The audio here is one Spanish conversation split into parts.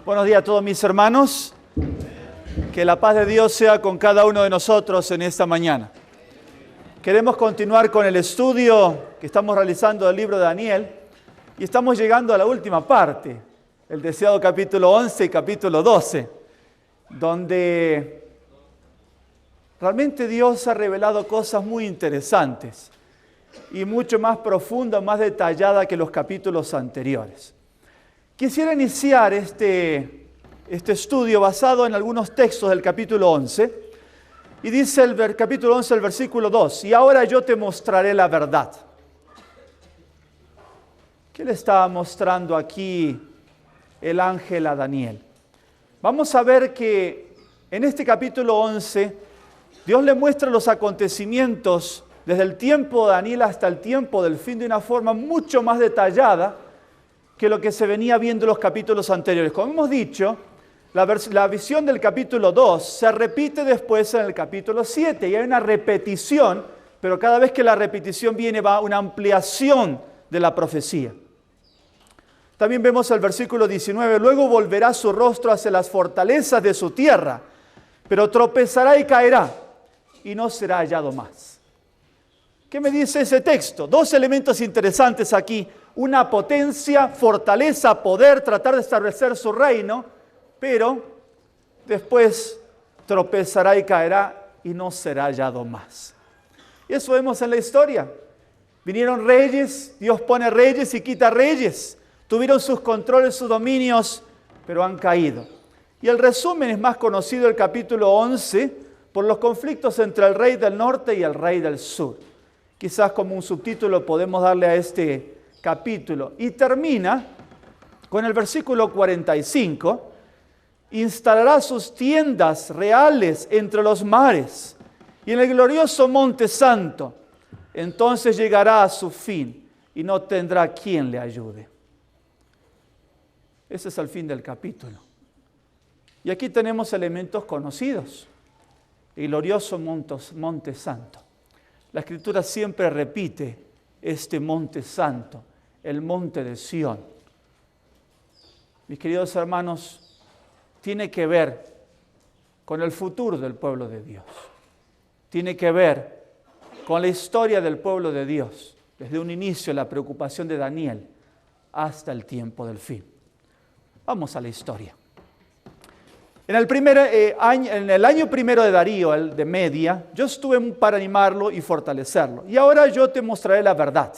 Buenos días a todos mis hermanos. Que la paz de Dios sea con cada uno de nosotros en esta mañana. Queremos continuar con el estudio que estamos realizando del libro de Daniel y estamos llegando a la última parte, el deseado capítulo 11 y capítulo 12, donde realmente Dios ha revelado cosas muy interesantes y mucho más profundas, más detalladas que los capítulos anteriores. Quisiera iniciar este estudio basado en algunos textos del capítulo 11, y dice el capítulo 11, el versículo 2, y ahora yo te mostraré la verdad. ¿Qué le estaba mostrando aquí el ángel a Daniel? Vamos a ver que en este capítulo 11, Dios le muestra los acontecimientos desde el tiempo de Daniel hasta el tiempo del fin de una forma mucho más detallada que lo que se venía viendo en los capítulos anteriores. Como hemos dicho, la visión del capítulo 2 se repite después en el capítulo 7 y hay una repetición, pero cada vez que la repetición viene va una ampliación de la profecía. También vemos el versículo 19, luego volverá su rostro hacia las fortalezas de su tierra, pero tropezará y caerá y no será hallado más. ¿Qué me dice ese texto? Dos elementos interesantes aquí. Una potencia, fortaleza, poder, tratar de establecer su reino, pero después tropezará y caerá y no será hallado más. Y eso vemos en la historia. Vinieron reyes, Dios pone reyes y quita reyes. Tuvieron sus controles, sus dominios, pero han caído. Y el resumen es más conocido, el capítulo 11, por los conflictos entre el rey del norte y el rey del sur. Quizás como un subtítulo podemos darle a este capítulo. Y termina con el versículo 45, instalará sus tiendas reales entre los mares y en el glorioso monte santo. Entonces llegará a su fin y no tendrá quien le ayude. Ese es el fin del capítulo. Y aquí tenemos elementos conocidos. El glorioso monte santo. La Escritura siempre repite este monte santo, el monte de Sión. Mis queridos hermanos, tiene que ver con el futuro del pueblo de Dios. Tiene que ver con la historia del pueblo de Dios, desde un inicio, la preocupación de Daniel, hasta el tiempo del fin. Vamos a la historia. En el año primero de Darío, el de Media, yo estuve para animarlo y fortalecerlo. Y ahora yo te mostraré la verdad.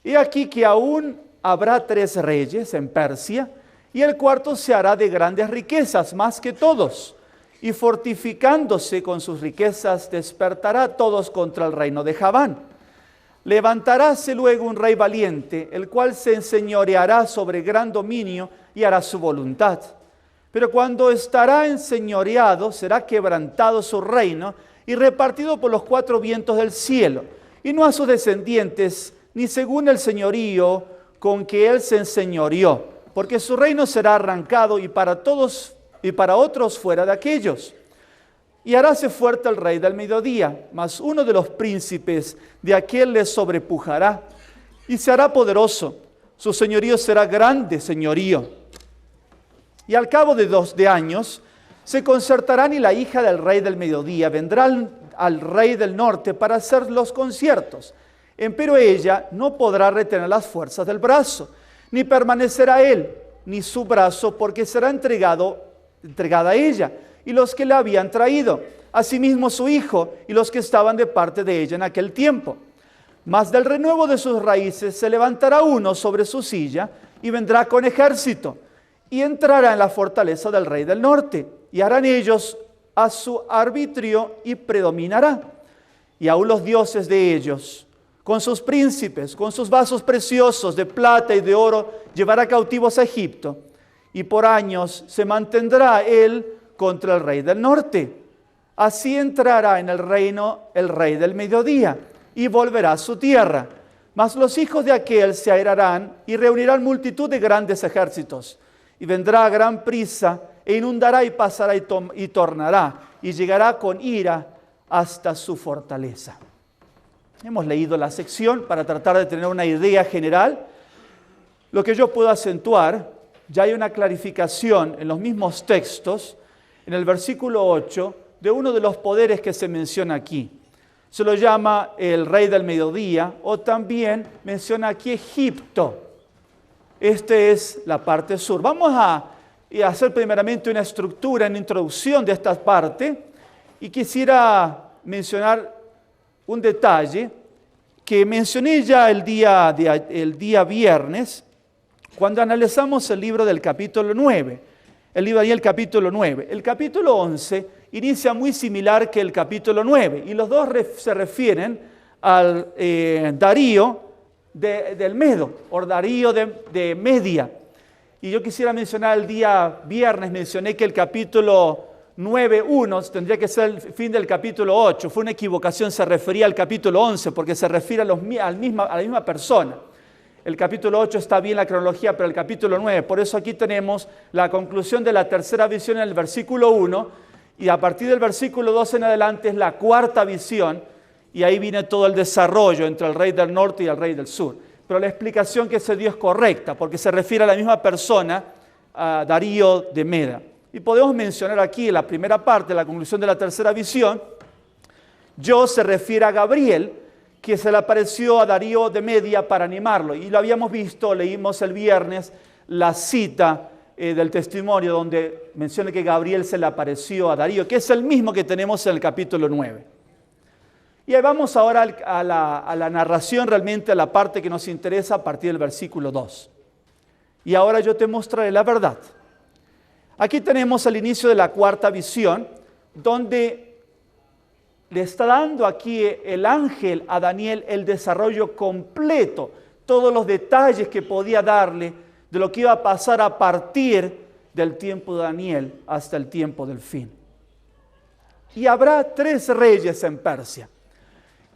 He aquí que aún habrá 3 reyes en Persia, y el cuarto se hará de grandes riquezas, más que todos. Y fortificándose con sus riquezas, despertará a todos contra el reino de Javán. Levantaráse luego un rey valiente, el cual se enseñoreará sobre gran dominio y hará su voluntad. Pero cuando estará enseñoreado, será quebrantado su reino y repartido por los 4 vientos del cielo, y no a sus descendientes, ni según el señorío con que él se enseñoreó, porque su reino será arrancado y para todos y para otros fuera de aquellos. Y haráse fuerte el rey del mediodía, mas uno de los príncipes de aquel le sobrepujará, y se hará poderoso. Su señorío será grande señorío. Y al cabo de 2 años se concertarán y la hija del rey del mediodía vendrá al rey del norte para hacer los conciertos. Empero ella no podrá retener las fuerzas del brazo, ni permanecerá él, ni su brazo, porque será entregada a ella, y los que la habían traído, asimismo su hijo, y los que estaban de parte de ella en aquel tiempo. Mas del renuevo de sus raíces se levantará uno sobre su silla, y vendrá con ejército, y entrará en la fortaleza del rey del norte, y harán ellos a su arbitrio y predominará. Y aún los dioses de ellos, con sus príncipes, con sus vasos preciosos de plata y de oro, llevará cautivos a Egipto, y por años se mantendrá él contra el rey del norte. Así entrará en el reino el rey del mediodía, y volverá a su tierra. Mas los hijos de aquel se airarán y reunirán multitud de grandes ejércitos. Y vendrá a gran prisa, e inundará y pasará y tornará, y llegará con ira hasta su fortaleza. Hemos leído la sección para tratar de tener una idea general. Lo que yo puedo acentuar ya hay una clarificación en los mismos textos, en el versículo 8, de uno de los poderes que se menciona aquí. Se lo llama el rey del mediodía, o también menciona aquí Egipto. Esta es la parte sur. Vamos a hacer primeramente una estructura, una introducción de esta parte, y quisiera mencionar un detalle que mencioné ya el día viernes, cuando analizamos el libro del capítulo 9, el libro de Daniel capítulo 9. El capítulo 11 inicia muy similar que el capítulo 9, y los dos se refieren al Darío del Medo, o Darío de Media. Y yo quisiera mencionar el día viernes, mencioné que el capítulo 9.1 tendría que ser el fin del capítulo 8. Fue una equivocación, se refería al capítulo 11 porque se refiere a la misma persona. El capítulo 8 está bien la cronología, pero el capítulo 9, por eso aquí tenemos la conclusión de la tercera visión en el versículo 1, y a partir del versículo 2 en adelante es la cuarta visión, y ahí viene todo el desarrollo entre el rey del norte y el rey del sur. Pero la explicación que se dio es correcta, porque se refiere a la misma persona, a Darío de Meda. Y podemos mencionar aquí en la primera parte, la conclusión de la tercera visión, se refiere a Gabriel, que se le apareció a Darío de Media para animarlo. Y lo habíamos visto, leímos el viernes la cita del testimonio donde menciona que Gabriel se le apareció a Darío, que es el mismo que tenemos en el capítulo 9. Y ahí vamos ahora a la narración, realmente a la parte que nos interesa a partir del versículo 2. Y ahora yo te mostraré la verdad. Aquí tenemos el inicio de la cuarta visión, donde le está dando aquí el ángel a Daniel el desarrollo completo, todos los detalles que podía darle de lo que iba a pasar a partir del tiempo de Daniel hasta el tiempo del fin. Y habrá 3 reyes en Persia.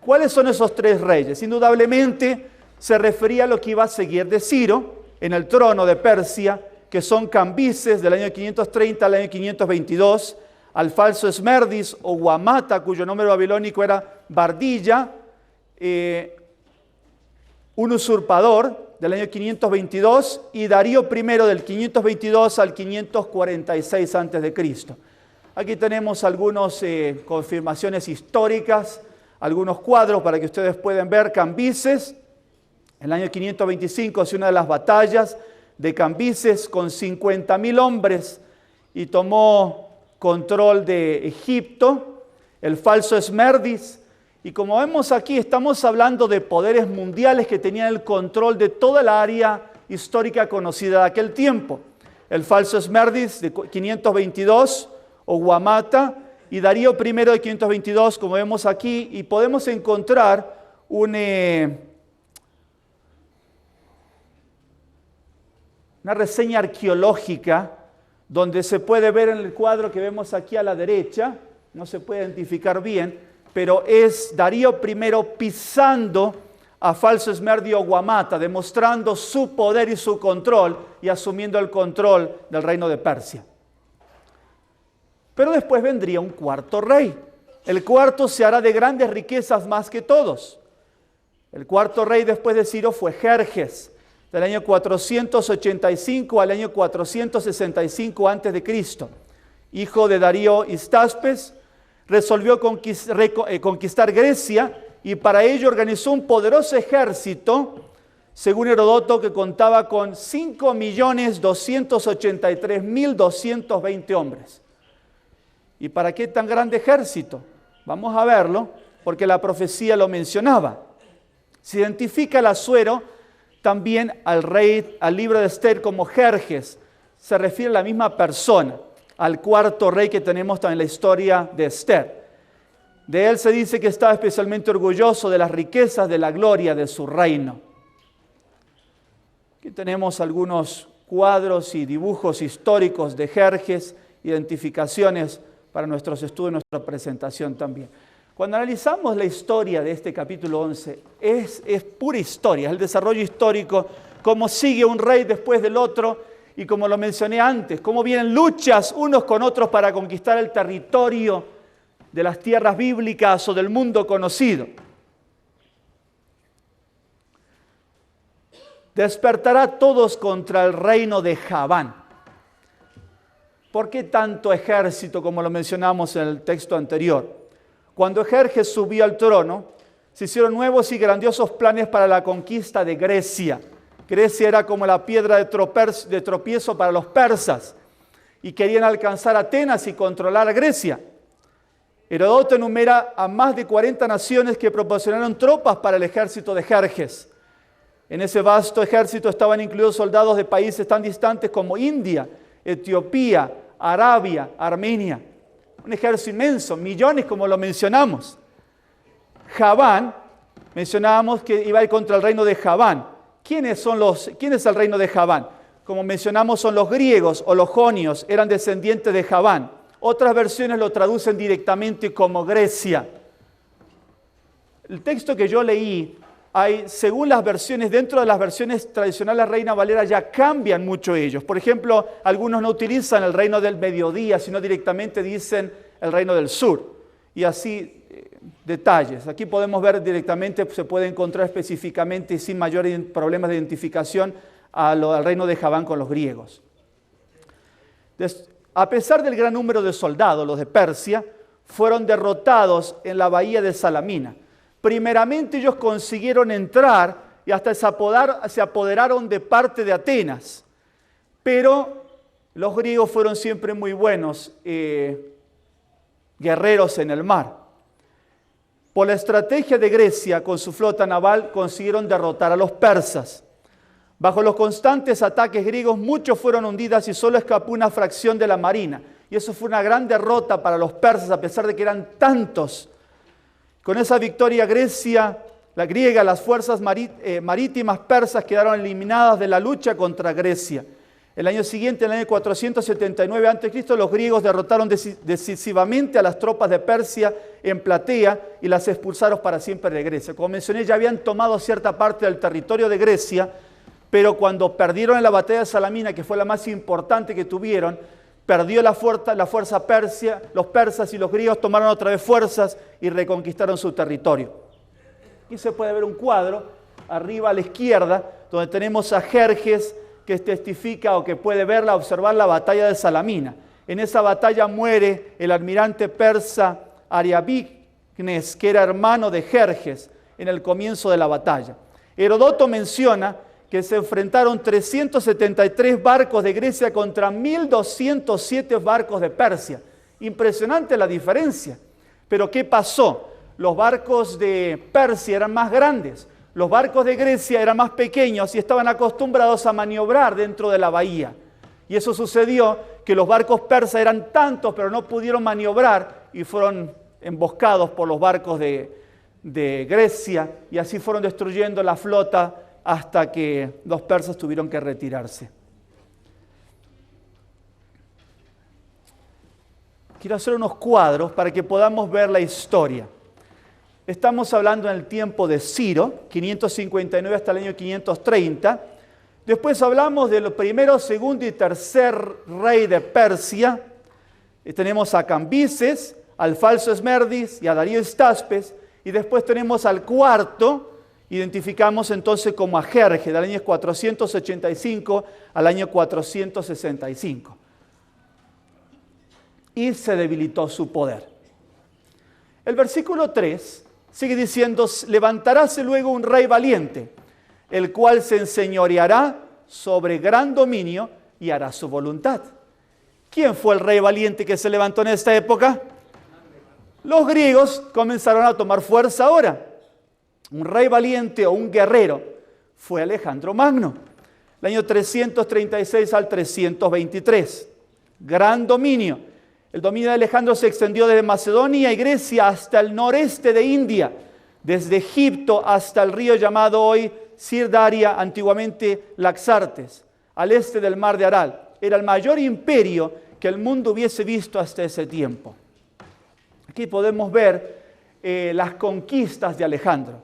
¿Cuáles son esos 3 reyes? Indudablemente se refería a lo que iba a seguir de Ciro en el trono de Persia, que son Cambises del año 530 al año 522, al falso Esmerdis o Guamata, cuyo nombre babilónico era Bardilla, un usurpador del año 522, y Darío I del 522 al 546 a.C. Aquí tenemos algunas confirmaciones históricas, algunos cuadros para que ustedes puedan ver. Cambises, en el año 525 hace una de las batallas de Cambises con 50.000 hombres y tomó control de Egipto. El falso Esmerdis, y como vemos aquí estamos hablando de poderes mundiales que tenían el control de toda la área histórica conocida de aquel tiempo. El falso Esmerdis de 522 o Guamata, y Darío I de 522, como vemos aquí, y podemos encontrar una reseña arqueológica donde se puede ver en el cuadro que vemos aquí a la derecha, no se puede identificar bien, pero es Darío I pisando a falso Esmerdio Guamata, demostrando su poder y su control y asumiendo el control del reino de Persia. Pero después vendría un cuarto rey. El cuarto se hará de grandes riquezas más que todos. El cuarto rey después de Ciro fue Jerjes, del año 485 al año 465 a.C., hijo de Darío Histaspes. Resolvió conquistar Grecia y para ello organizó un poderoso ejército, según Herodoto, que contaba con 5.283.220 hombres. ¿Y para qué tan grande ejército? Vamos a verlo, porque la profecía lo mencionaba. Se identifica el Asuero también al libro de Esther como Jerjes. Se refiere a la misma persona, al cuarto rey que tenemos también en la historia de Esther. De él se dice que estaba especialmente orgulloso de las riquezas de la gloria de su reino. Aquí tenemos algunos cuadros y dibujos históricos de Jerjes, identificaciones para nuestros estudios, nuestra presentación también. Cuando analizamos la historia de este capítulo 11, es pura historia, es el desarrollo histórico, cómo sigue un rey después del otro, y como lo mencioné antes, cómo vienen luchas unos con otros para conquistar el territorio de las tierras bíblicas o del mundo conocido. despertará todos contra el reino de Javán. ¿Por qué tanto ejército, como lo mencionamos en el texto anterior? Cuando Jerjes subió al trono, se hicieron nuevos y grandiosos planes para la conquista de Grecia. Grecia era como la piedra de tropiezo para los persas y querían alcanzar Atenas y controlar a Grecia. Herodoto enumera a más de 40 naciones que proporcionaron tropas para el ejército de Jerjes. En ese vasto ejército estaban incluidos soldados de países tan distantes como India, Etiopía, Arabia, Armenia. Un ejército inmenso, millones como lo mencionamos. Javán, mencionábamos que iba a ir contra el reino de Javán. ¿Quién es el reino de Javán? Como mencionamos, son los griegos o los jonios, eran descendientes de Javán. Otras versiones lo traducen directamente como Grecia. El texto que yo leí, según las versiones, dentro de las versiones tradicionales Reina Valera ya cambian mucho ellos. Por ejemplo, algunos no utilizan el reino del mediodía, sino directamente dicen el reino del sur. Y así detalles. Aquí podemos ver directamente, se puede encontrar específicamente y sin mayores problemas de identificación al reino de Javán con los griegos. A pesar del gran número de soldados, los de Persia fueron derrotados en la bahía de Salamina. Primeramente ellos consiguieron entrar y hasta se apoderaron de parte de Atenas. Pero los griegos fueron siempre muy buenos guerreros en el mar. Por la estrategia de Grecia con su flota naval consiguieron derrotar a los persas. Bajo los constantes ataques griegos, muchos fueron hundidos y solo escapó una fracción de la marina. Y eso fue una gran derrota para los persas, a pesar de que eran tantos. Con esa victoria las fuerzas marítimas persas quedaron eliminadas de la lucha contra Grecia. El año siguiente, en el año 479 a.C., los griegos derrotaron decisivamente a las tropas de Persia en Platea y las expulsaron para siempre de Grecia. Como mencioné, ya habían tomado cierta parte del territorio de Grecia, pero cuando perdieron en la batalla de Salamina, que fue la más importante que tuvieron, perdió la fuerza persia, los persas y los griegos tomaron otra vez fuerzas y reconquistaron su territorio. Aquí se puede ver un cuadro, arriba a la izquierda, donde tenemos a Jerjes, que testifica o que puede observar la batalla de Salamina. En esa batalla muere el almirante persa Ariabignes, que era hermano de Jerjes, en el comienzo de la batalla. Herodoto menciona que se enfrentaron 373 barcos de Grecia contra 1.207 barcos de Persia. Impresionante la diferencia. Pero ¿qué pasó? Los barcos de Persia eran más grandes, los barcos de Grecia eran más pequeños y estaban acostumbrados a maniobrar dentro de la bahía. Y eso sucedió que los barcos persas eran tantos, pero no pudieron maniobrar y fueron emboscados por los barcos de Grecia y así fueron destruyendo la flota hasta que los persas tuvieron que retirarse. Quiero hacer unos cuadros para que podamos ver la historia. Estamos hablando en el tiempo de Ciro, 559 hasta el año 530. Después hablamos del primero, segundo y tercer rey de Persia. Tenemos a Cambises, al falso Esmerdis y a Darío Estaspes. Y después tenemos al cuarto, identificamos entonces como a Jerjes, del año 485 al año 465. Y se debilitó su poder. El versículo 3 sigue diciendo, levantaráse luego un rey valiente, el cual se enseñoreará sobre gran dominio y hará su voluntad. ¿Quién fue el rey valiente que se levantó en esta época? Los griegos comenzaron a tomar fuerza ahora. Un rey valiente o un guerrero fue Alejandro Magno, el año 336 al 323. Gran dominio. El dominio de Alejandro se extendió desde Macedonia y Grecia hasta el noreste de India, desde Egipto hasta el río llamado hoy Sirdaria, antiguamente Laxartes, al este del mar de Aral. Era el mayor imperio que el mundo hubiese visto hasta ese tiempo. Aquí podemos ver las conquistas de Alejandro.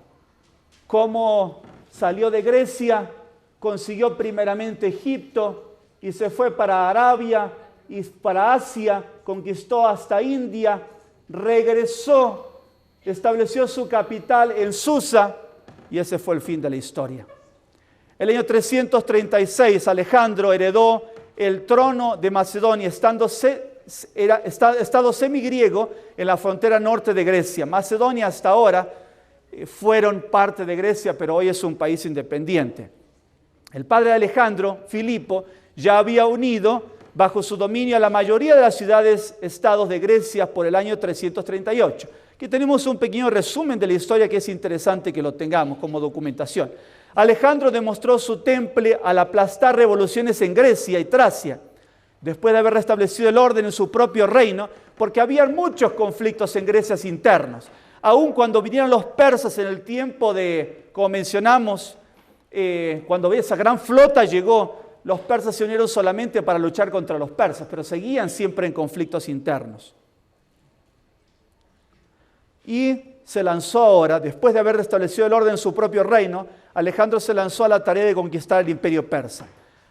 Cómo salió de Grecia, consiguió primeramente Egipto y se fue para Arabia y para Asia, conquistó hasta India, regresó, estableció su capital en Susa y ese fue el fin de la historia. El año 336 Alejandro heredó el trono de Macedonia, estado semigriego en la frontera norte de Grecia. Macedonia hasta ahora fueron parte de Grecia, pero hoy es un país independiente. El padre de Alejandro, Filipo, ya había unido bajo su dominio a la mayoría de las ciudades-estados de Grecia por el año 338. Aquí tenemos un pequeño resumen de la historia que es interesante que lo tengamos como documentación. Alejandro demostró su temple al aplastar revoluciones en Grecia y Tracia, después de haber restablecido el orden en su propio reino, porque había muchos conflictos en Grecia internos. Aun cuando vinieron los persas en el tiempo de, como mencionamos, cuando esa gran flota llegó, los persas se unieron solamente para luchar contra los persas, pero seguían siempre en conflictos internos. Y se lanzó ahora, después de haber restablecido el orden en su propio reino, Alejandro se lanzó a la tarea de conquistar el imperio persa.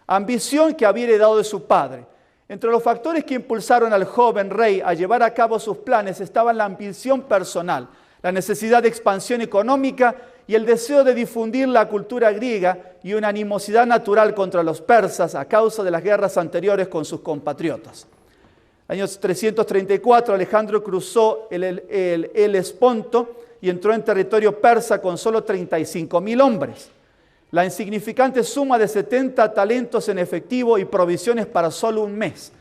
Ambición que había heredado de su padre. Entre los factores que impulsaron al joven rey a llevar a cabo sus planes estaban la ambición personal, la necesidad de expansión económica y el deseo de difundir la cultura griega y una animosidad natural contra los persas a causa de las guerras anteriores con sus compatriotas. En el año 334 Alejandro cruzó el Helesponto y entró en territorio persa con solo 35.000 hombres. La insignificante suma de 70 talentos en efectivo y provisiones para solo un mes.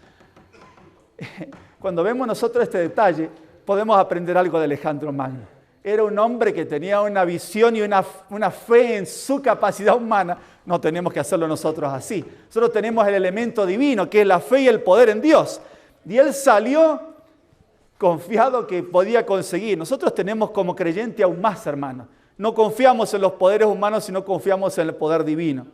Cuando vemos nosotros este detalle, podemos aprender algo de Alejandro Magno. Era un hombre que tenía una visión y una fe en su capacidad humana. No tenemos que hacerlo nosotros así. Nosotros tenemos el elemento divino, que es la fe y el poder en Dios. Y él salió confiado que podía conseguir. Nosotros tenemos como creyente aún más, hermanos. No confiamos en los poderes humanos, sino confiamos en el poder divino.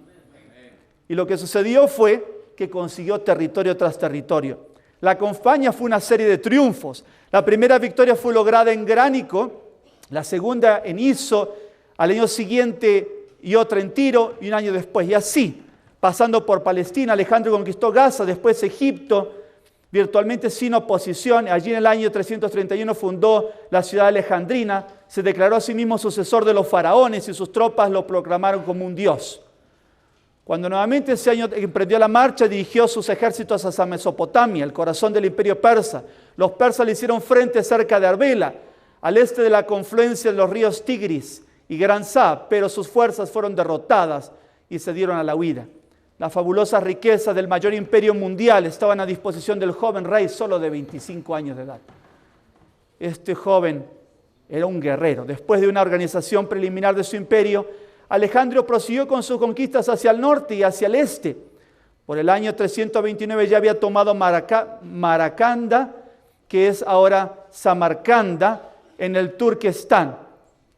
Y lo que sucedió fue que consiguió territorio tras territorio. La campaña fue una serie de triunfos. La primera victoria fue lograda en Gránico, la segunda en Iso, al año siguiente y otra en Tiro, y un año después. Y así, pasando por Palestina, Alejandro conquistó Gaza, después Egipto, virtualmente sin oposición. Allí en el año 331 fundó la ciudad alejandrina, se declaró a sí mismo sucesor de los faraones y sus tropas lo proclamaron como un dios. Cuando nuevamente ese año emprendió la marcha, dirigió sus ejércitos hacia Mesopotamia, el corazón del imperio persa. Los persas le hicieron frente cerca de Arbela, al este de la confluencia de los ríos Tigris y Gran Sa, pero sus fuerzas fueron derrotadas y se dieron a la huida. Las fabulosas riquezas del mayor imperio mundial estaban a disposición del joven rey solo de 25 años de edad. Este joven era un guerrero. Después de una organización preliminar de su imperio, Alejandro prosiguió con sus conquistas hacia el norte y hacia el este. Por el año 329 ya había tomado Maracanda, que es ahora Samarcanda, en el Turquestán.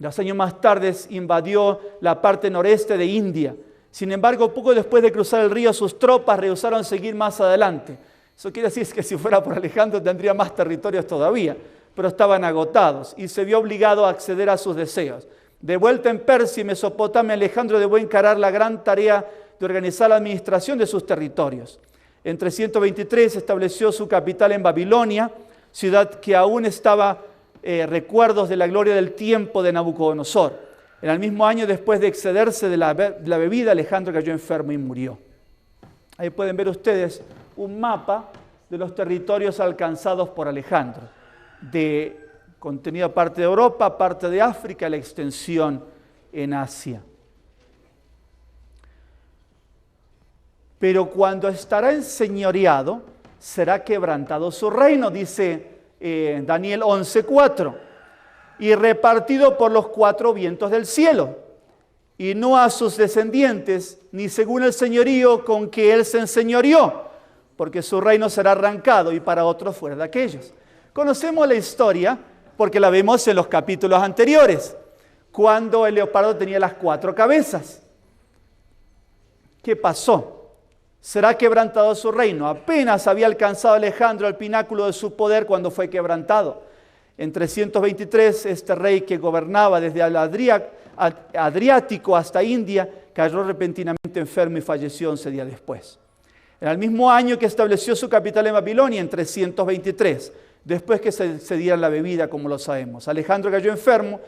2 años más tarde invadió la parte noreste de India. Sin embargo, poco después de cruzar el río, sus tropas rehusaron seguir más adelante. Eso quiere decir que si fuera por Alejandro tendría más territorios todavía, pero estaban agotados y se vio obligado a acceder a sus deseos. De vuelta en Persia y Mesopotamia, Alejandro debió encarar la gran tarea de organizar la administración de sus territorios. En 323 estableció su capital en Babilonia, ciudad que aún estaba recuerdos de la gloria del tiempo de Nabucodonosor. En el mismo año, después de excederse de la bebida, Alejandro cayó enfermo y murió. Ahí pueden ver ustedes un mapa de los territorios alcanzados por Alejandro, de contenido parte de Europa, parte de África, la extensión en Asia. Pero cuando estará enseñoreado, será quebrantado su reino, dice Daniel 11:4. Y repartido por los 4 vientos del cielo, y no a sus descendientes, ni según el señorío con que él se enseñoreó, porque su reino será arrancado y para otros fuera de aquellos. Conocemos la historia porque la vemos en los capítulos anteriores, cuando el leopardo tenía las 4 cabezas. ¿Qué pasó? Será quebrantado su reino. Apenas había alcanzado Alejandro el pináculo de su poder cuando fue quebrantado. En 323, este rey que gobernaba desde el Adriático hasta India, cayó repentinamente enfermo y falleció 11 días después. En el mismo año que estableció su capital en Babilonia, en 323, después que se diera la bebida, como lo sabemos. Alejandro cayó enfermo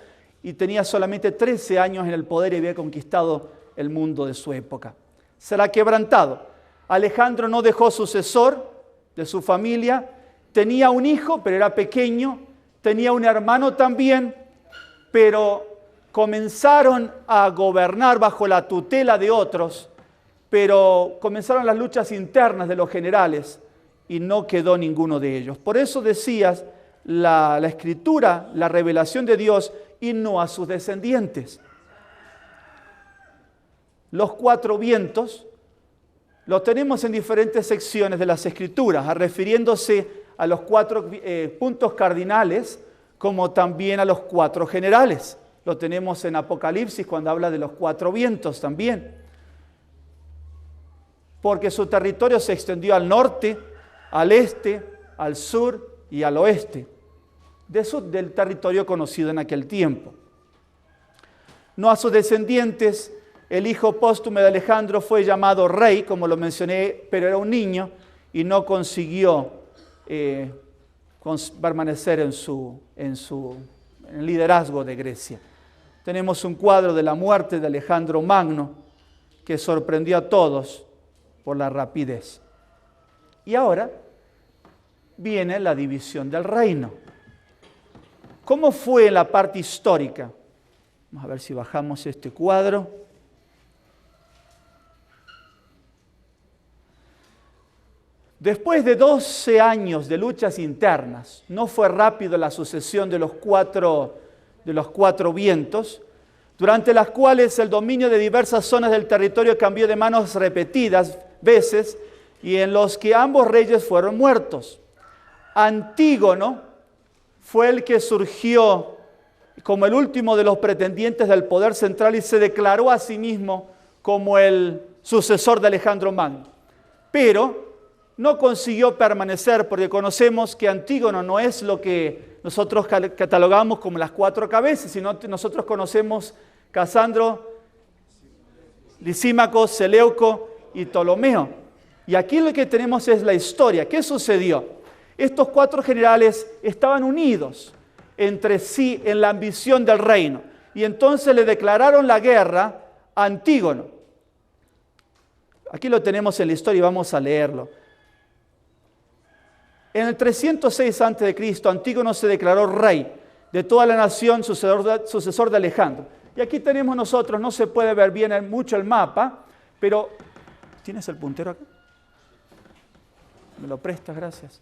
y tenía solamente 13 años en el poder y había conquistado el mundo de su época. Será quebrantado. Alejandro no dejó sucesor de su familia, tenía un hijo, pero era pequeño, tenía un hermano también, pero comenzaron a gobernar bajo la tutela de otros, pero comenzaron las luchas internas de los generales y no quedó ninguno de ellos. Por eso decías, la Escritura, la revelación de Dios, y no a sus descendientes. Los 4 vientos los tenemos en diferentes secciones de las Escrituras, refiriéndose a los 4 puntos cardinales, como también a los 4 generales. Lo tenemos en Apocalipsis cuando habla de los 4 vientos también. Porque su territorio se extendió al norte, al este, al sur y al oeste, del territorio conocido en aquel tiempo. No a sus descendientes. El hijo póstumo de Alejandro fue llamado rey, como lo mencioné, pero era un niño y no consiguió permanecer en el liderazgo de Grecia. Tenemos un cuadro de la muerte de Alejandro Magno que sorprendió a todos por la rapidez. Y ahora viene la división del reino. ¿Cómo fue en la parte histórica? Vamos a ver si bajamos este cuadro. Después de 12 años de luchas internas, no fue rápido la sucesión de los cuatro vientos, durante las cuales el dominio de diversas zonas del territorio cambió de manos repetidas veces y en los que ambos reyes fueron muertos. Antígono fue el que surgió como el último de los pretendientes del poder central y se declaró a sí mismo como el sucesor de Alejandro Magno. Pero no consiguió permanecer porque conocemos que Antígono no es lo que nosotros catalogamos como las 4 cabezas, sino que nosotros conocemos Casandro, Lisímaco, Seleuco y Ptolomeo. Y aquí lo que tenemos es la historia. ¿Qué sucedió? Estos 4 generales estaban unidos entre sí en la ambición del reino y entonces le declararon la guerra a Antígono. Aquí lo tenemos en la historia y vamos a leerlo. En el 306 a.C., Antígono se declaró rey de toda la nación, sucesor de Alejandro. Y aquí tenemos nosotros, no se puede ver bien mucho el mapa, pero ¿tienes el puntero acá? ¿Me lo prestas? Gracias.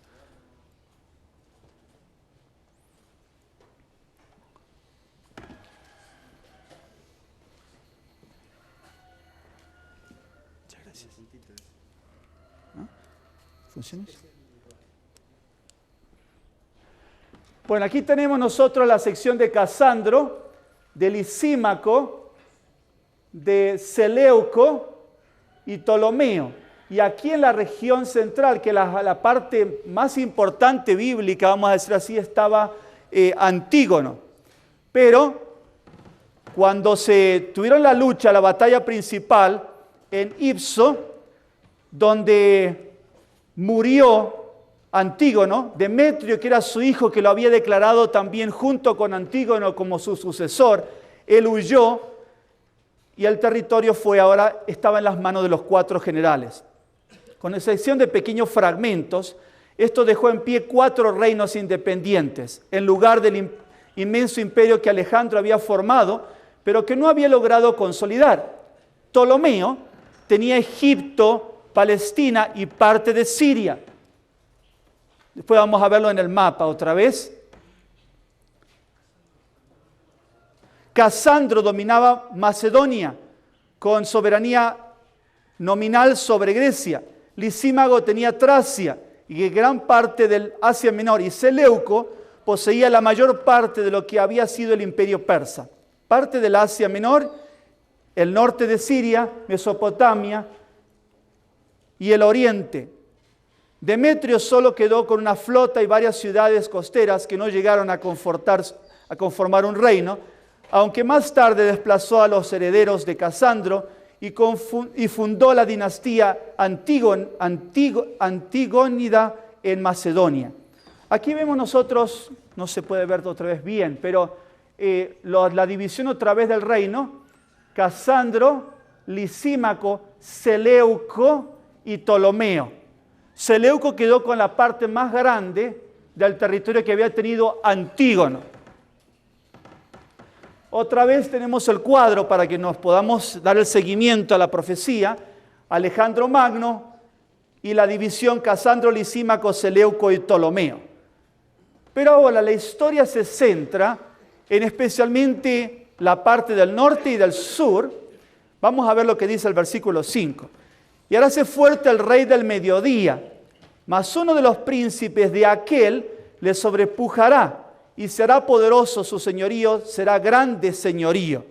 Muchas gracias. ¿Ah? ¿Funciona? Bueno, aquí tenemos nosotros la sección de Casandro, de Lisímaco, de Seleuco y Ptolomeo. Y aquí en la región central, que la parte más importante bíblica, vamos a decir así, estaba Antígono. Pero cuando se tuvieron la lucha, la batalla principal en Ipso, donde murió Antígono, Demetrio, que era su hijo, que lo había declarado también junto con Antígono como su sucesor, él huyó y el territorio estaba en las manos de los 4 generales. Con excepción de pequeños fragmentos, esto dejó en pie 4 reinos independientes, en lugar del inmenso imperio que Alejandro había formado, pero que no había logrado consolidar. Ptolomeo tenía Egipto, Palestina y parte de Siria. Después vamos a verlo en el mapa otra vez. Casandro dominaba Macedonia con soberanía nominal sobre Grecia. Lisímaco tenía Tracia y gran parte del Asia Menor. Y Seleuco poseía la mayor parte de lo que había sido el imperio persa. Parte del Asia Menor, el norte de Siria, Mesopotamia y el oriente. Demetrio solo quedó con una flota y varias ciudades costeras que no llegaron a conformar un reino, aunque más tarde desplazó a los herederos de Casandro y fundó la dinastía Antigónida en Macedonia. Aquí vemos nosotros, no se puede ver otra vez bien, pero la división otra vez del reino. Casandro, Lisímaco, Seleuco y Ptolomeo. Seleuco quedó con la parte más grande del territorio que había tenido Antígono. Otra vez tenemos el cuadro para que nos podamos dar el seguimiento a la profecía. Alejandro Magno y la división Casandro, Lisímaco, Seleuco y Ptolomeo. Pero ahora la historia se centra en especialmente la parte del norte y del sur. Vamos a ver lo que dice el versículo 5. Y haráse fuerte el rey del mediodía, mas uno de los príncipes de aquel le sobrepujará, y será poderoso su señorío, será grande señorío.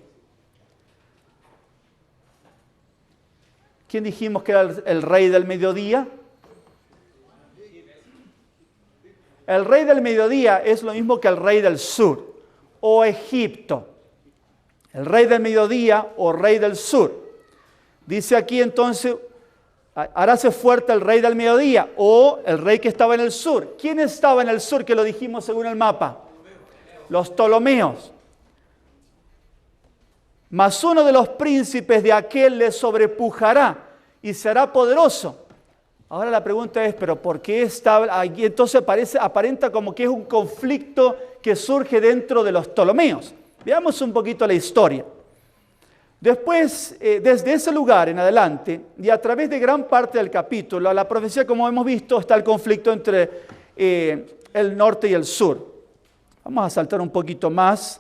¿Quién dijimos que era el rey del mediodía? El rey del mediodía es lo mismo que el rey del sur, o Egipto. El rey del mediodía o rey del sur. Dice aquí entonces, haráse fuerte el rey del mediodía o el rey que estaba en el sur. ¿Quién estaba en el sur que lo dijimos según el mapa? Los Ptolomeos. Mas uno de los príncipes de aquel le sobrepujará y será poderoso. Ahora la pregunta es, ¿pero por qué está aquí? Entonces aparenta como que es un conflicto que surge dentro de los Ptolomeos. Veamos un poquito la historia. Después, desde ese lugar en adelante, y a través de gran parte del capítulo, la profecía, como hemos visto, está el conflicto entre el norte y el sur. Vamos a saltar un poquito más.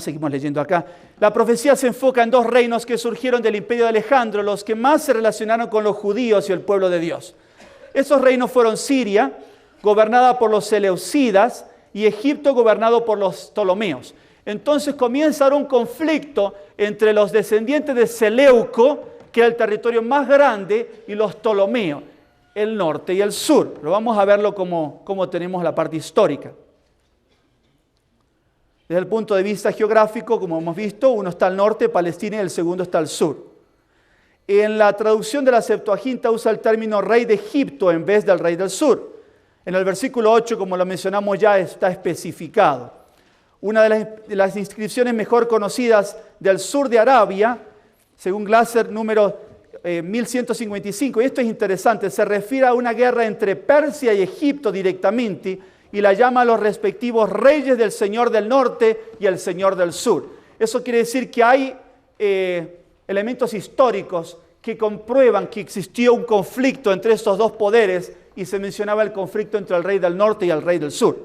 Seguimos leyendo acá. La profecía se enfoca en dos reinos que surgieron del imperio de Alejandro, los que más se relacionaron con los judíos y el pueblo de Dios. Esos reinos fueron Siria, gobernada por los Seleucidas, y Egipto, gobernado por los Ptolomeos. Entonces comienza un conflicto entre los descendientes de Seleuco, que era el territorio más grande, y los Ptolomeos, el norte y el sur. Pero vamos a verlo como tenemos la parte histórica. Desde el punto de vista geográfico, como hemos visto, uno está al norte, Palestina, y el segundo está al sur. En la traducción de la Septuaginta usa el término rey de Egipto en vez del rey del sur. En el versículo 8, como lo mencionamos ya, está especificado. Una de las inscripciones mejor conocidas del sur de Arabia, según Glasser, número 1155, y esto es interesante, se refiere a una guerra entre Persia y Egipto directamente, y la llama a los respectivos reyes del señor del norte y el señor del sur. Eso quiere decir que hay elementos históricos que comprueban que existió un conflicto entre estos dos poderes y se mencionaba el conflicto entre el rey del norte y el rey del sur.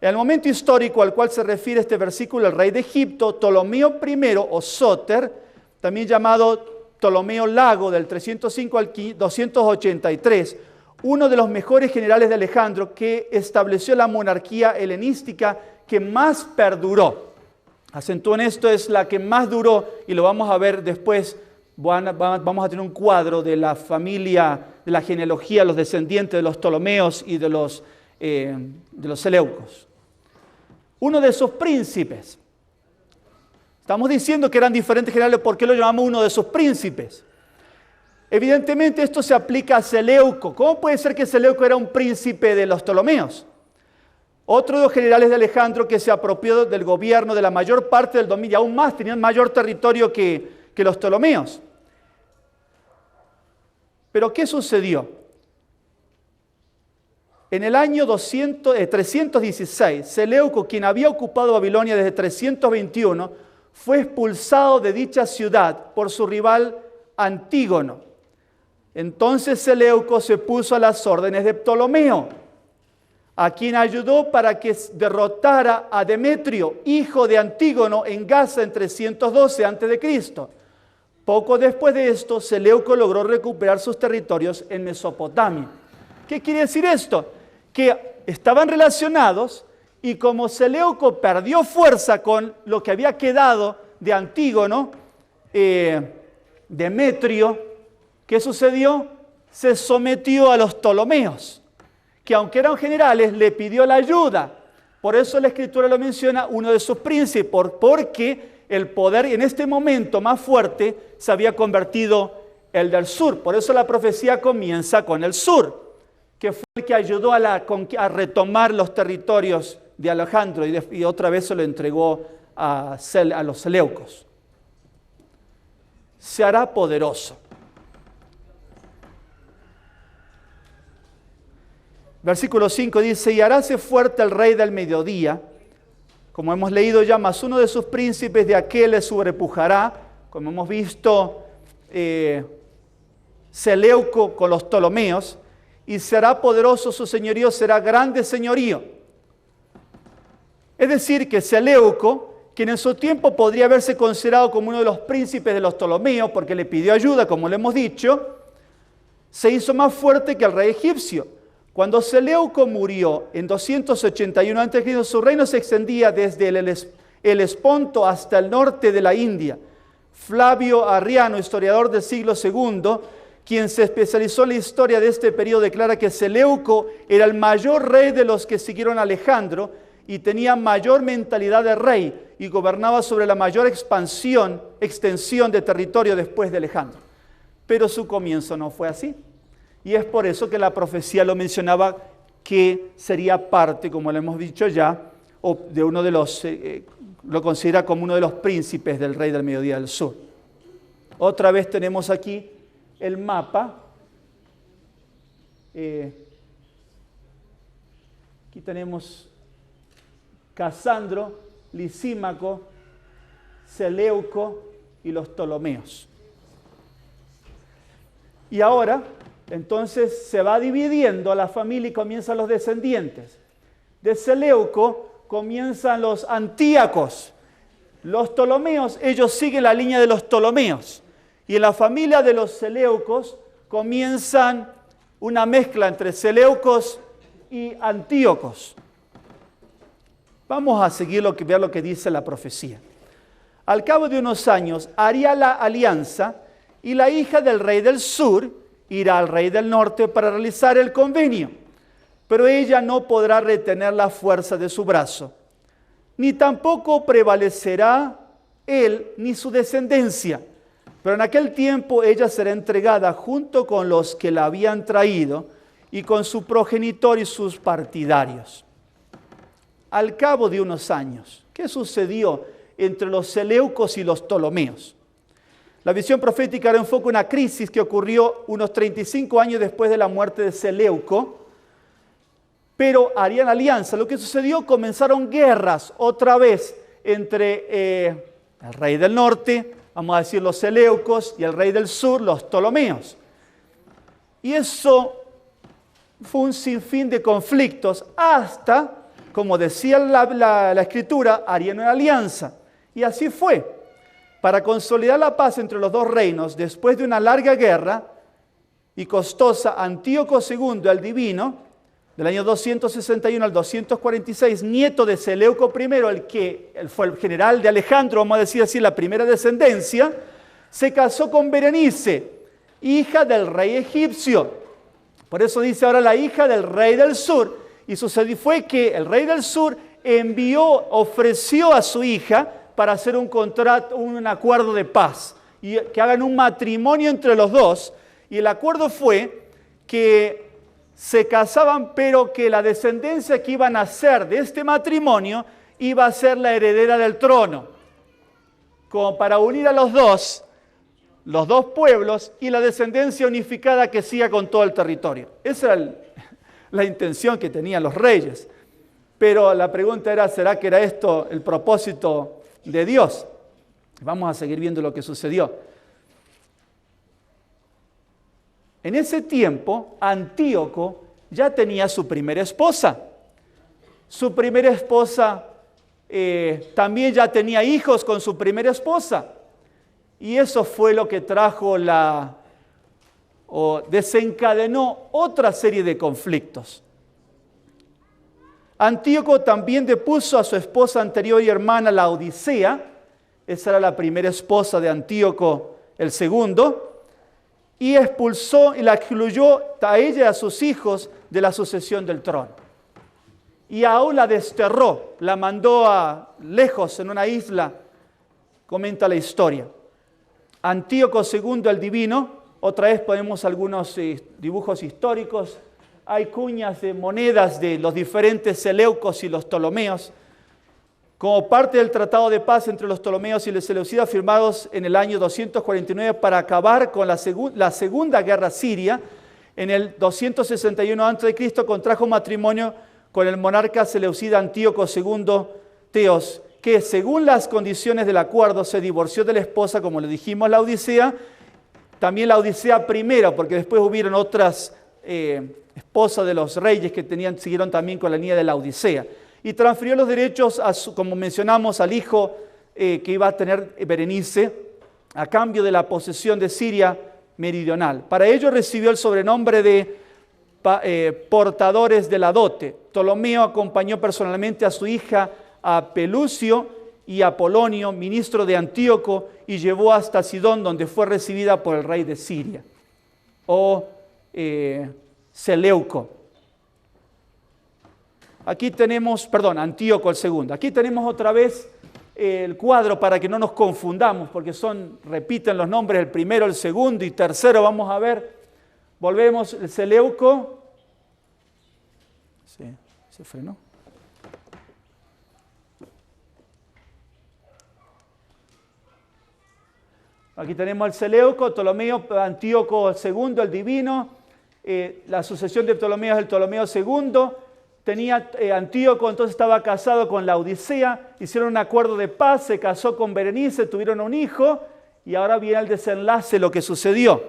En el momento histórico al cual se refiere este versículo, el rey de Egipto, Ptolomeo I o Sóter, también llamado Ptolomeo Lago del 305 al 283, uno de los mejores generales de Alejandro que estableció la monarquía helenística que más perduró. Acentúo en esto, es la que más duró y lo vamos a ver después. Vamos a tener un cuadro de la familia, de la genealogía, los descendientes de los Ptolomeos y de los Seleucos. Uno de esos príncipes. Estamos diciendo que eran diferentes generales, ¿por qué lo llamamos uno de esos príncipes? Evidentemente esto se aplica a Seleuco. ¿Cómo puede ser que Seleuco era un príncipe de los Ptolomeos? Otro de los generales de Alejandro que se apropió del gobierno de la mayor parte del dominio, aún más, tenían mayor territorio que los Ptolomeos. Pero ¿qué sucedió? En el año 316, Seleuco, quien había ocupado Babilonia desde 321, fue expulsado de dicha ciudad por su rival Antígono. Entonces Seleuco se puso a las órdenes de Ptolomeo, a quien ayudó para que derrotara a Demetrio, hijo de Antígono, en Gaza en 312 a.C. Poco después de esto, Seleuco logró recuperar sus territorios en Mesopotamia. ¿Qué quiere decir esto? Que estaban relacionados y como Seleuco perdió fuerza con lo que había quedado de Antígono, Demetrio, ¿qué sucedió? Se sometió a los Ptolomeos, que aunque eran generales, le pidió la ayuda. Por eso la Escritura lo menciona uno de sus príncipes, porque el poder en este momento más fuerte se había convertido el del sur. Por eso la profecía comienza con el sur, que fue el que ayudó a retomar los territorios de Alejandro y otra vez se lo entregó a los Seleucos. se hará poderoso. Versículo 5 dice, y haráse fuerte el rey del mediodía, como hemos leído ya, mas uno de sus príncipes de aquel le sobrepujará, como hemos visto, Seleuco con los Ptolomeos, y será poderoso su señorío, será grande señorío. Es decir, que Seleuco, quien en su tiempo podría haberse considerado como uno de los príncipes de los Ptolomeos, porque le pidió ayuda, como le hemos dicho, se hizo más fuerte que el rey egipcio. Cuando Seleuco murió en 281 a.C., su reino se extendía desde el Esponto hasta el norte de la India. Flavio Arriano, historiador del siglo II, quien se especializó en la historia de este periodo, declara que Seleuco era el mayor rey de los que siguieron a Alejandro y tenía mayor mentalidad de rey y gobernaba sobre la mayor extensión de territorio después de Alejandro. Pero su comienzo no fue así. Y es por eso que la profecía lo mencionaba que sería parte, como lo hemos dicho ya, o de uno de los, lo considera como uno de los príncipes del rey del mediodía del sur. Otra vez tenemos aquí el mapa. Aquí tenemos Casandro, Lisímaco, Seleuco y los Ptolomeos. Y ahora, entonces, se va dividiendo a la familia y comienzan los descendientes. De Seleuco comienzan los antíacos. Los Ptolomeos, ellos siguen la línea de los Ptolomeos. Y en la familia de los Seleucos comienzan una mezcla entre Seleucos y Antíocos. Vamos a seguir ver lo que dice la profecía. Al cabo de unos años haría la alianza y la hija del rey del sur irá al rey del norte para realizar el convenio. Pero ella no podrá retener la fuerza de su brazo, ni tampoco prevalecerá él ni su descendencia. Pero en aquel tiempo ella será entregada junto con los que la habían traído y con su progenitor y sus partidarios. Al cabo de unos años, ¿qué sucedió entre los Seleucos y los Ptolomeos? La visión profética enfoca una crisis que ocurrió unos 35 años después de la muerte de Seleuco, pero harían alianza. Lo que sucedió, comenzaron guerras otra vez entre el rey del norte, vamos a decir los Seleucos, y el rey del sur, los Ptolomeos. Y eso fue un sinfín de conflictos hasta, como decía la Escritura, harían una alianza. Y así fue. Para consolidar la paz entre los dos reinos, después de una larga guerra y costosa, Antíoco II el Divino, del año 261 al 246, nieto de Seleuco I, él fue el general de Alejandro, vamos a decir así, la primera descendencia, se casó con Berenice, hija del rey egipcio. Por eso dice ahora la hija del rey del sur. Y fue que el rey del sur ofreció a su hija para hacer un contrato, un acuerdo de paz, y que hagan un matrimonio entre los dos. Y el acuerdo fue que se casaban, pero que la descendencia que iban a hacer de este matrimonio iba a ser la heredera del trono, como para unir a los dos pueblos y la descendencia unificada que siga con todo el territorio. Esa era la intención que tenían los reyes. Pero la pregunta era, ¿será que era esto el propósito de Dios? Vamos a seguir viendo lo que sucedió. En ese tiempo, Antíoco ya tenía su primera esposa. Su primera esposa también ya tenía hijos con su primera esposa. Y eso fue lo que trajo desencadenó otra serie de conflictos. Antíoco también depuso a su esposa anterior y hermana, la Odisea. Esa era la primera esposa de Antíoco el segundo. Y expulsó y la excluyó a ella y a sus hijos de la sucesión del trono. Y aún la desterró, la mandó lejos en una isla, comenta la historia. Antíoco II el Divino, otra vez ponemos algunos dibujos históricos, hay cuñas de monedas de los diferentes Seleucos y los Ptolomeos. como parte del tratado de paz entre los Ptolomeos y los Seleucidas firmados en el año 249 para acabar con la segunda guerra siria. En el 261 a.C. contrajo matrimonio con el monarca seleucida Antíoco II Teos, que según las condiciones del acuerdo se divorció de la esposa, como le dijimos, Laodicea, también Laodicea primero, porque después hubieron otras esposas de los reyes que siguieron también con la línea de Laodicea. Y transfirió los derechos, como mencionamos, al hijo que iba a tener Berenice, a cambio de la posesión de Siria meridional. Para ello recibió el sobrenombre de portadores de la dote. Ptolomeo acompañó personalmente a su hija a Pelucio y a Polonio, ministro de Antíoco, y llevó hasta Sidón, donde fue recibida por el rey de Siria, o Seleuco. Aquí tenemos, Antíoco el segundo. Aquí tenemos otra vez el cuadro para que no nos confundamos, porque repiten los nombres, el primero, el segundo y tercero. Vamos a ver, volvemos, el Seleuco. Sí, se frenó. Aquí tenemos el Seleuco, Ptolomeo, Antíoco II, el divino. La sucesión de Ptolomeo es el Ptolomeo II. Antíoco entonces estaba casado con Laodicea, hicieron un acuerdo de paz, se casó con Berenice, tuvieron un hijo y ahora viene el desenlace, lo que sucedió.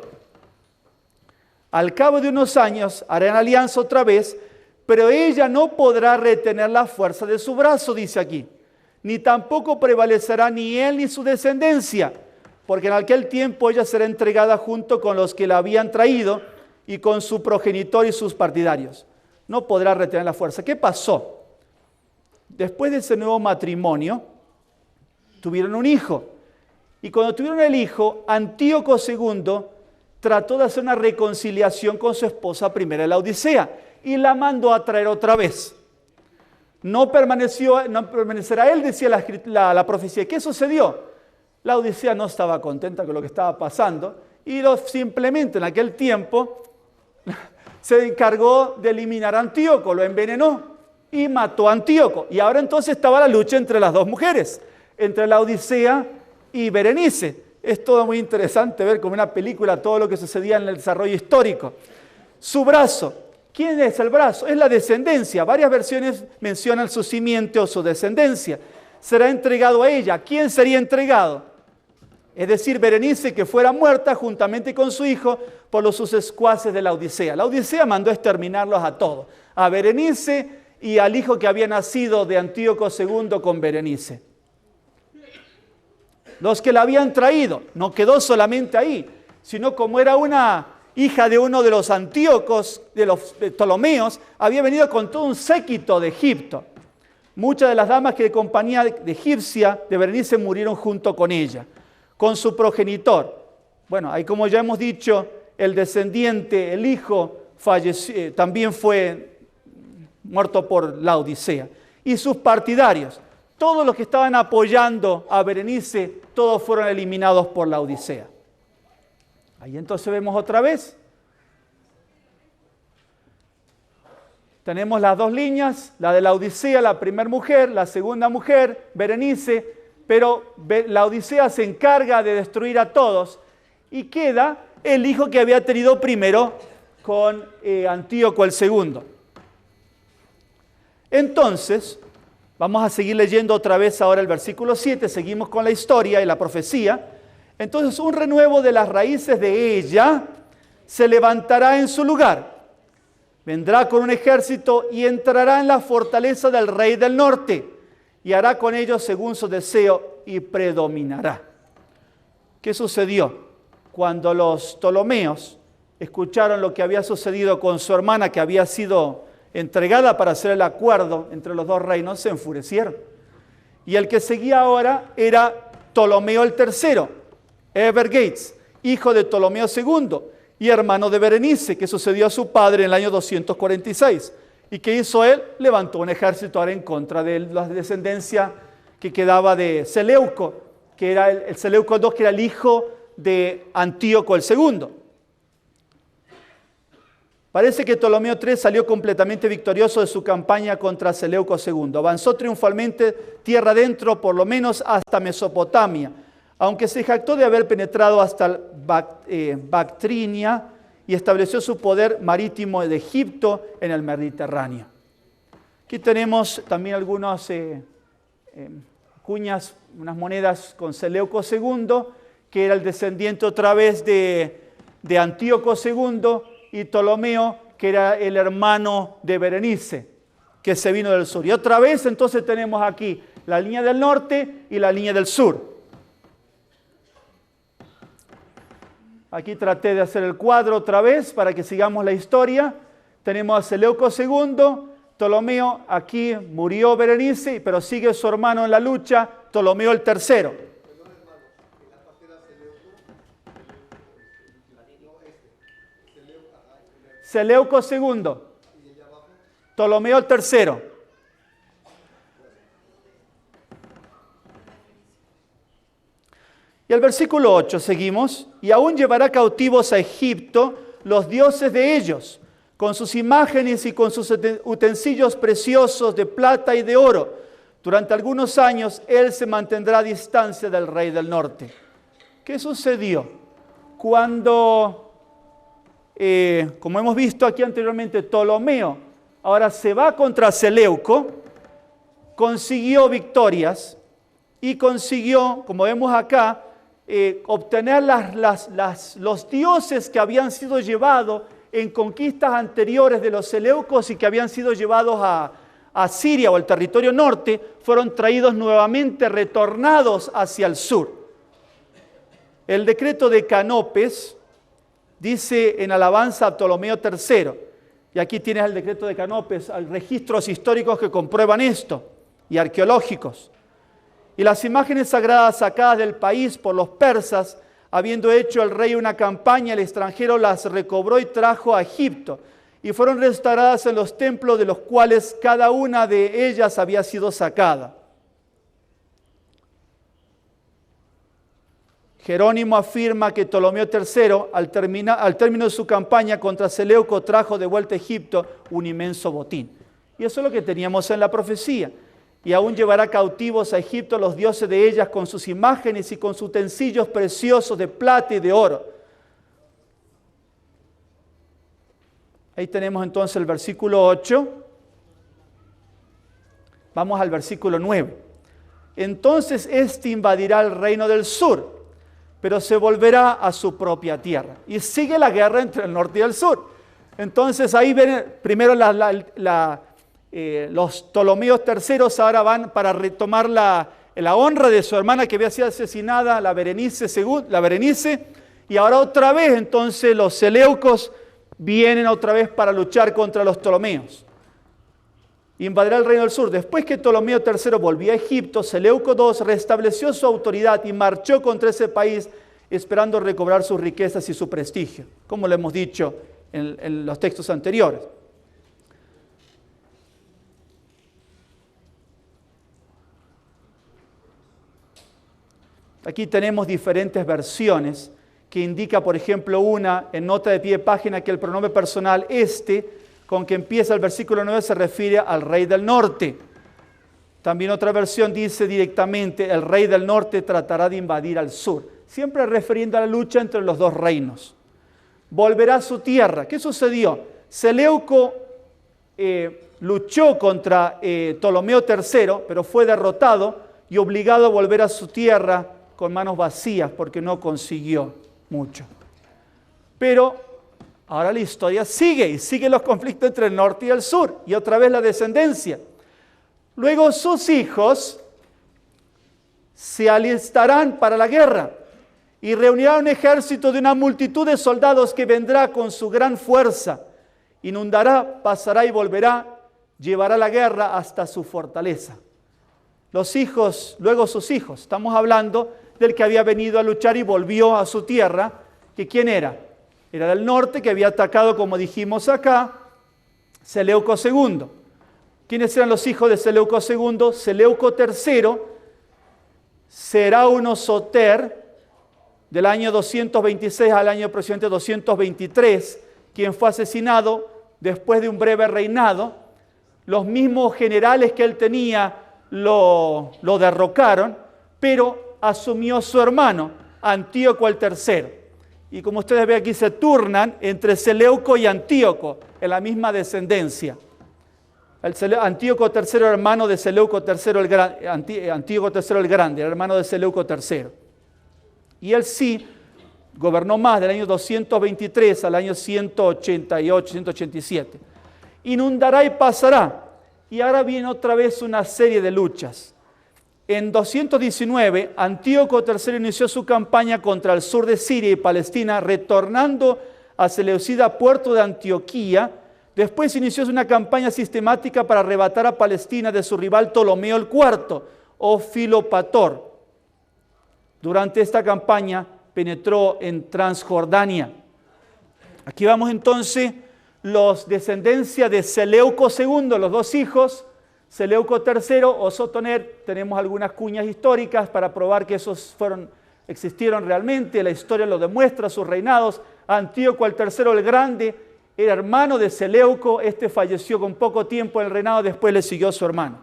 Al cabo de unos años harán alianza otra vez, pero ella no podrá retener la fuerza de su brazo, dice aquí, ni tampoco prevalecerá ni él ni su descendencia, porque en aquel tiempo ella será entregada junto con los que la habían traído y con su progenitor y sus partidarios. No podrá retener la fuerza. ¿Qué pasó? Después de ese nuevo matrimonio, tuvieron un hijo. Y cuando tuvieron el hijo, Antíoco II trató de hacer una reconciliación con su esposa primera, Laodicea, y la mandó a traer otra vez. No permanecerá él, decía la profecía. ¿Qué sucedió? Laodicea no estaba contenta con lo que estaba pasando y simplemente en aquel tiempo se encargó de eliminar a Antíoco, lo envenenó y mató a Antíoco. Y ahora entonces estaba la lucha entre las dos mujeres, entre Laodicea y Berenice. Es todo muy interesante ver como una película todo lo que sucedía en el desarrollo histórico. Su brazo. ¿Quién es el brazo? Es la descendencia. Varias versiones mencionan su simiente o su descendencia. Será entregado a ella. ¿Quién sería entregado? Es decir, Berenice, que fuera muerta juntamente con su hijo por los sus secuaces de Laodicea. Laodicea mandó exterminarlos a todos, a Berenice y al hijo que había nacido de Antíoco II con Berenice. Los que la habían traído, no quedó solamente ahí, sino como era una hija de uno de los Antíocos, de los Ptolomeos, había venido con todo un séquito de Egipto. Muchas de las damas que de compañía de egipcia de Berenice murieron junto con ella, con su progenitor. Bueno, ahí como ya hemos dicho, el descendiente, el hijo, falleció, también fue muerto por Laodicea. Y sus partidarios, todos los que estaban apoyando a Berenice, todos fueron eliminados por Laodicea. Ahí entonces vemos otra vez. Tenemos las dos líneas, la de Laodicea, la primera mujer, la segunda mujer, Berenice, pero Laodicea se encarga de destruir a todos y queda el hijo que había tenido primero con Antíoco el segundo. Entonces, vamos a seguir leyendo otra vez ahora el versículo 7, seguimos con la historia y la profecía. Entonces, un renuevo de las raíces de ella se levantará en su lugar. Vendrá con un ejército y entrará en la fortaleza del rey del norte y hará con ellos según su deseo y predominará. ¿Qué sucedió? Cuando los Ptolomeos escucharon lo que había sucedido con su hermana que había sido entregada para hacer el acuerdo entre los dos reinos, se enfurecieron. Y el que seguía ahora era Ptolomeo el tercero, Evergates, hijo de Ptolomeo II y hermano de Berenice, que sucedió a su padre en el año 246. ¿Y qué hizo él? Levantó un ejército ahora en contra de la descendencia que quedaba de Seleuco, que era el Seleuco II, que era el hijo de Antíoco el segundo. Parece que Ptolomeo III salió completamente victorioso de su campaña contra Seleuco II. Avanzó triunfalmente tierra adentro, por lo menos hasta Mesopotamia, aunque se jactó de haber penetrado hasta Bactrinia y estableció su poder marítimo de Egipto en el Mediterráneo. Aquí tenemos también algunas cuñas, unas monedas con Seleuco II, que era el descendiente otra vez de Antíoco II, y Ptolomeo, que era el hermano de Berenice, que se vino del sur. Y otra vez entonces tenemos aquí la línea del norte y la línea del sur. Aquí traté de hacer el cuadro otra vez para que sigamos la historia. Tenemos a Seleuco II, Ptolomeo, aquí murió Berenice, pero sigue su hermano en la lucha, Ptolomeo el III. Seleuco II, Ptolomeo el III. Y el versículo 8 seguimos. Y aún llevará cautivos a Egipto los dioses de ellos, con sus imágenes y con sus utensilios preciosos de plata y de oro. Durante algunos años él se mantendrá a distancia del rey del norte. ¿Qué sucedió? Cuando, como hemos visto aquí anteriormente, Ptolomeo ahora se va contra Seleuco, consiguió victorias y consiguió, como vemos acá, obtener los dioses que habían sido llevados en conquistas anteriores de los seleucos y que habían sido llevados a Siria o el territorio norte, fueron traídos nuevamente, retornados hacia el sur. El decreto de Canopes dice en alabanza a Ptolomeo III, y aquí tienes el decreto de Canopes, hay registros históricos que comprueban esto, y arqueológicos. Y las imágenes sagradas sacadas del país por los persas, habiendo hecho el rey una campaña, el extranjero las recobró y trajo a Egipto, y fueron restauradas en los templos de los cuales cada una de ellas había sido sacada. Jerónimo afirma que Ptolomeo III, al término de su campaña contra Seleuco, trajo de vuelta a Egipto un inmenso botín. Y eso es lo que teníamos en la profecía. Y aún llevará cautivos a Egipto los dioses de ellas con sus imágenes y con sus utensilios preciosos de plata y de oro. Ahí tenemos entonces el versículo 8. Vamos al versículo 9. Entonces éste invadirá el reino del sur, pero se volverá a su propia tierra. Y sigue la guerra entre el norte y el sur. Entonces ahí ven primero los Ptolomeos terceros ahora van para retomar la honra de su hermana que había sido asesinada, la Berenice, y ahora otra vez entonces los seleucos vienen otra vez para luchar contra los Ptolomeos. Invadirá el reino del sur. Después que Ptolomeo III volvió a Egipto, Seleuco II restableció su autoridad y marchó contra ese país esperando recobrar sus riquezas y su prestigio, como lo hemos dicho en los textos anteriores. Aquí tenemos diferentes versiones que indica, por ejemplo, una en nota de pie de página que el pronombre personal con que empieza el versículo 9 se refiere al rey del norte. También otra versión dice directamente, el rey del norte tratará de invadir al sur, siempre refiriendo a la lucha entre los dos reinos. Volverá a su tierra. ¿Qué sucedió? Seleuco luchó contra Ptolomeo III, pero fue derrotado y obligado a volver a su tierra con manos vacías porque no consiguió mucho. Pero ahora la historia sigue y siguen los conflictos entre el norte y el sur y otra vez la descendencia. Luego sus hijos se alistarán para la guerra y reunirán un ejército de una multitud de soldados que vendrá con su gran fuerza, inundará, pasará y volverá, llevará la guerra hasta su fortaleza. Luego sus hijos, estamos hablando del que había venido a luchar y volvió a su tierra, que ¿quién era? Era del norte, que había atacado, como dijimos acá, Seleuco II. ¿Quiénes eran los hijos de Seleuco II? Seleuco III, Serauno Soter, del año 226 al año aproximadamente 223, quien fue asesinado después de un breve reinado. Los mismos generales que él tenía lo derrocaron, pero asumió su hermano, Antíoco el III. Y como ustedes ven aquí, se turnan entre Seleuco y Antíoco, en la misma descendencia. Antíoco III era hermano de Seleuco III el Grande, Antíoco III el Grande, era hermano de Seleuco III. Y él sí gobernó más, del año 223 al año 188, 187. Inundará y pasará. Y ahora viene otra vez una serie de luchas. En 219, Antíoco III inició su campaña contra el sur de Siria y Palestina, retornando a Seleucida, puerto de Antioquía. Después inició una campaña sistemática para arrebatar a Palestina de su rival Ptolomeo IV, o Filopator. Durante esta campaña penetró en Transjordania. Aquí vamos entonces los descendencia de Seleuco II, los dos hijos, Seleuco III o Sotoner. Tenemos algunas cuñas históricas para probar que esos existieron realmente, la historia lo demuestra, sus reinados. Antíoco el III el Grande era hermano de Seleuco, este falleció con poco tiempo en el reinado, después le siguió su hermano.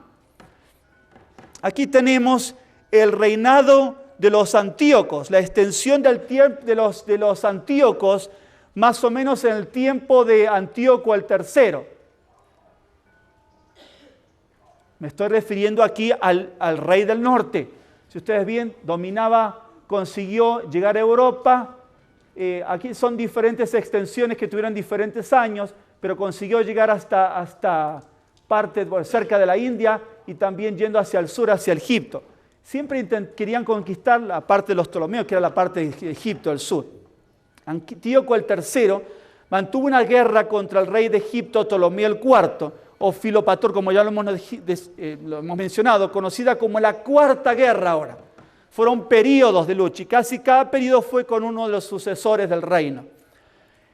Aquí tenemos el reinado de los Antíocos, la extensión del tiempo de los Antíocos, más o menos en el tiempo de Antíoco el III. Me estoy refiriendo aquí al rey del norte. Si ustedes ven, consiguió llegar a Europa. Aquí son diferentes extensiones que tuvieron diferentes años, pero consiguió llegar hasta cerca de la India y también yendo hacia el sur, hacia Egipto. Siempre querían conquistar la parte de los Ptolomeos, que era la parte de Egipto, el sur. Antíoco el III mantuvo una guerra contra el rey de Egipto, Ptolomeo IV, o Filopator, como ya lo hemos mencionado, conocida como la Cuarta Guerra ahora. Fueron periodos de lucha y casi cada periodo fue con uno de los sucesores del reino.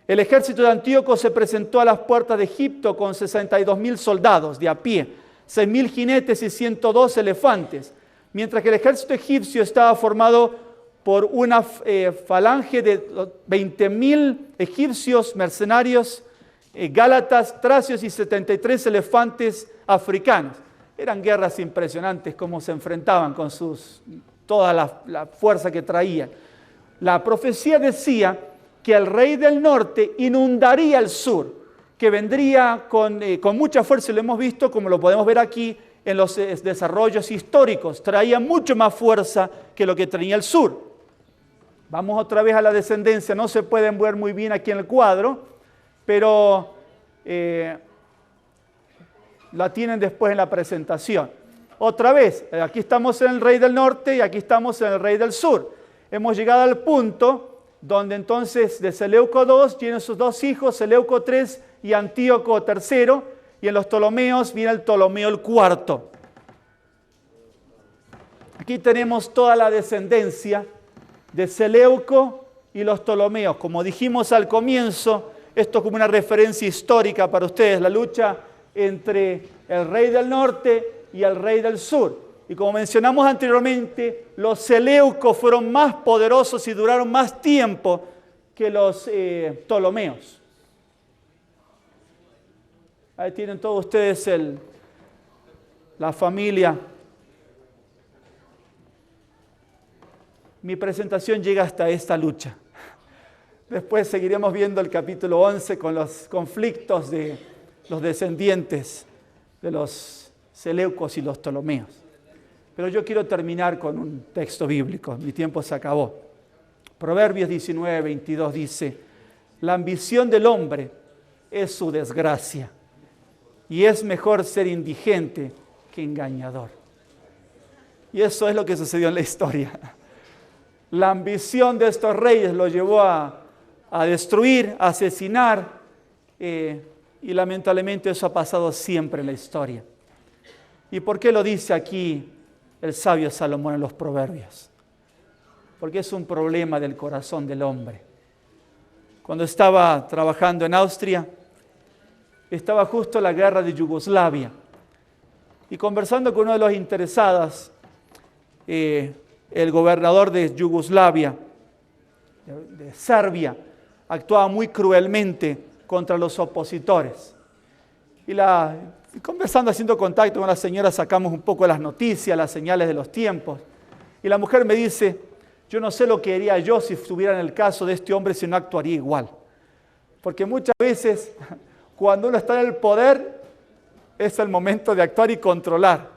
El ejército de Antíoco se presentó a las puertas de Egipto con 62.000 soldados de a pie, 6.000 jinetes y 102 elefantes, mientras que el ejército egipcio estaba formado por una falange de 20.000 egipcios mercenarios, gálatas, tracios y 73 elefantes africanos. Eran guerras impresionantes cómo se enfrentaban con toda la fuerza que traían. La profecía decía que el rey del norte inundaría el sur, que vendría con mucha fuerza, y lo hemos visto como lo podemos ver aquí en los desarrollos históricos. Traía mucho más fuerza que lo que tenía el sur. Vamos otra vez a la descendencia, no se pueden ver muy bien aquí en el cuadro, pero la tienen después en la presentación. Otra vez, aquí estamos en el rey del norte y aquí estamos en el rey del sur. Hemos llegado al punto donde entonces de Seleuco II tienen sus dos hijos, Seleuco III y Antíoco III, y en los Ptolomeos viene el Ptolomeo el IV. Aquí tenemos toda la descendencia de Seleuco y los Ptolomeos. Como dijimos al comienzo, esto es como una referencia histórica para ustedes, la lucha entre el rey del norte y el rey del sur. Y como mencionamos anteriormente, los Seleucos fueron más poderosos y duraron más tiempo que los Ptolomeos. Ahí tienen todos ustedes la familia. Mi presentación llega hasta esta lucha. Después seguiremos viendo el capítulo 11 con los conflictos de los descendientes de los Seleucos y los Ptolomeos. Pero yo quiero terminar con un texto bíblico. Mi tiempo se acabó. Proverbios 19, 22 dice: la ambición del hombre es su desgracia, y es mejor ser indigente que engañador. Y eso es lo que sucedió en la historia. La ambición de estos reyes los llevó a destruir, a asesinar, y lamentablemente eso ha pasado siempre en la historia. ¿Y por qué lo dice aquí el sabio Salomón en los Proverbios? Porque es un problema del corazón del hombre. Cuando estaba trabajando en Austria, estaba justo la guerra de Yugoslavia, y conversando con uno de los interesados, el gobernador de Yugoslavia, de Serbia, actuaba muy cruelmente contra los opositores. Y conversando, haciendo contacto con la señora, sacamos un poco las noticias, las señales de los tiempos. Y la mujer me dice, yo no sé lo que haría yo si estuviera en el caso de este hombre, si no actuaría igual. Porque muchas veces, cuando uno está en el poder, es el momento de actuar y controlar.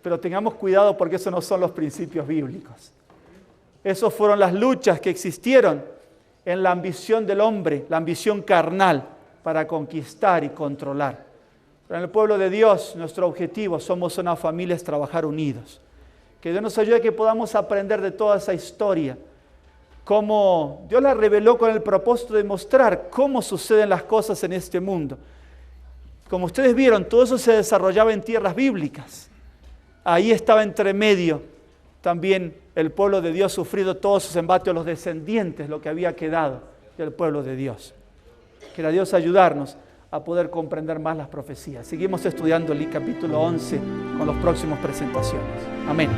Pero tengamos cuidado porque esos no son los principios bíblicos. Esas fueron las luchas que existieron en la ambición del hombre, la ambición carnal, para conquistar y controlar. Pero en el pueblo de Dios, nuestro objetivo, somos una familia, es trabajar unidos. Que Dios nos ayude a que podamos aprender de toda esa historia, cómo Dios la reveló con el propósito de mostrar cómo suceden las cosas en este mundo. Como ustedes vieron, todo eso se desarrollaba en tierras bíblicas. Ahí estaba entre medio también el pueblo de Dios sufriendo todos sus embates, los descendientes, lo que había quedado del pueblo de Dios. Quiera Dios ayudarnos a poder comprender más las profecías. Seguimos estudiando el capítulo 11 con las próximas presentaciones. Amén.